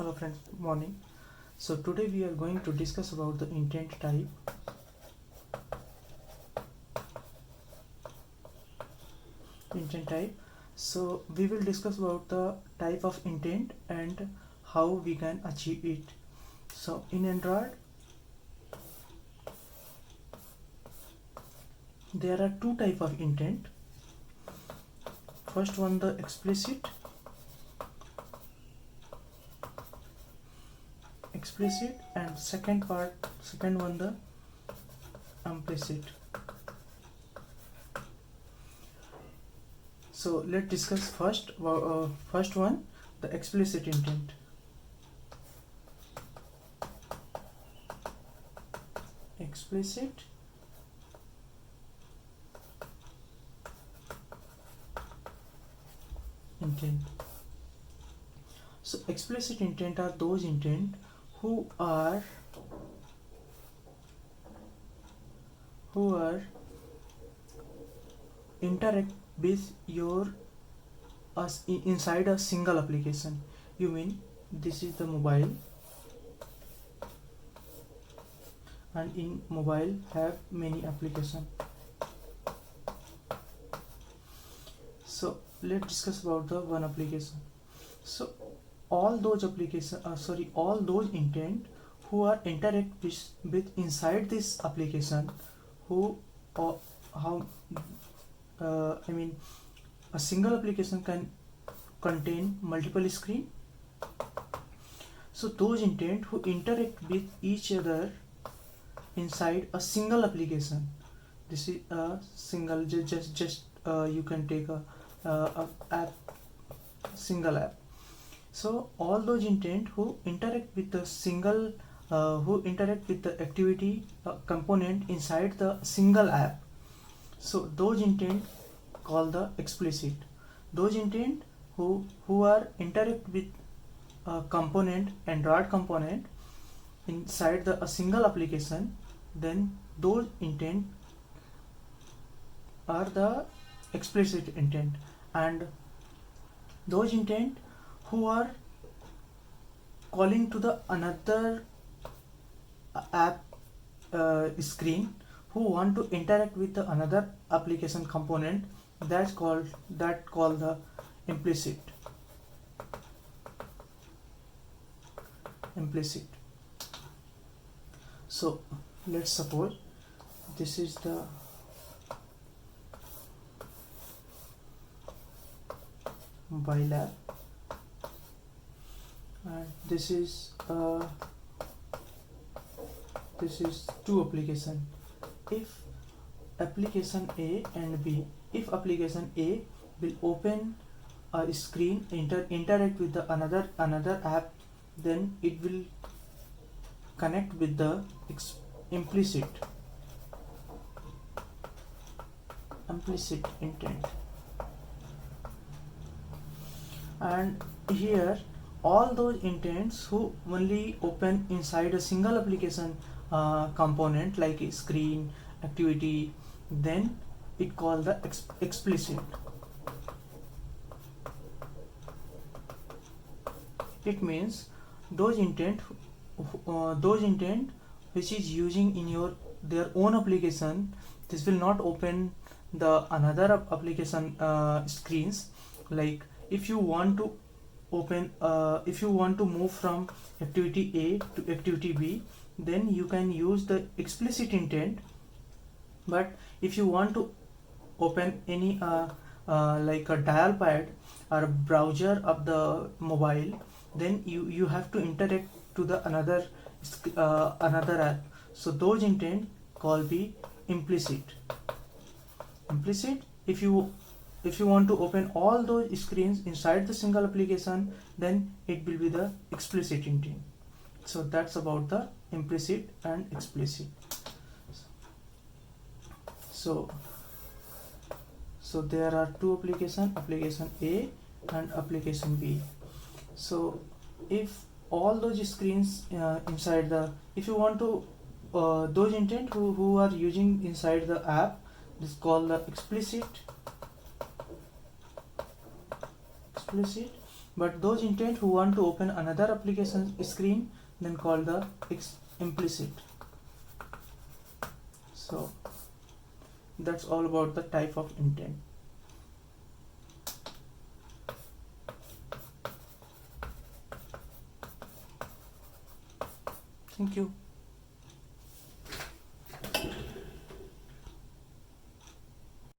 Hello friends, morning. So today we are going to discuss about the intent type. Intent type. So we will discuss about the type of intent and how we can achieve it. So in Android there are two type of intent. First one, the explicit and second one, the implicit. So let's discuss first one, the explicit intent. Explicit intent. So explicit intent are those intent who are interact with your inside a single application. You mean this is the mobile, and in mobile have many application. So let's discuss about the one application. So all those all those intent who are interact with inside this application, who or how I mean a single application can contain multiple screen. So those intent who interact with each other inside a single application. This is a single, just you can take a app, single app. So all those intent who interact with the single who interact with the activity component inside the single app. So those intent called the explicit. Those intent who are interact with a component, Android component, inside a single application, then those intent are the explicit intent. And those intent who are calling to the another app screen, who want to interact with the another application component, that's called the implicit. So let's suppose this is the mobile app, and this is two application. If application A and B, if application A will open a screen, interact with the another app, then it will connect with the implicit intent. And here all those intents who only open inside a single application component, like a screen, activity, then it called the explicit. It means those intent which is using in their own application, this will not open the another application screens. Like if you want to open if you want to move from activity A to activity B, then you can use the explicit intent. But if you want to open any like a dial pad or a browser of the mobile, then you have to interact to the another app. So those intent call be implicit. If you want to open all those screens inside the single application, then it will be the explicit intent. So that's about the implicit and explicit. So there are two application A and application B. So if all those screens inside the, if you want to those intent who are using inside the app, this is called the explicit. but those intent who want to open another application screen then called the implicit. So that's all about the type of intent. Thank you.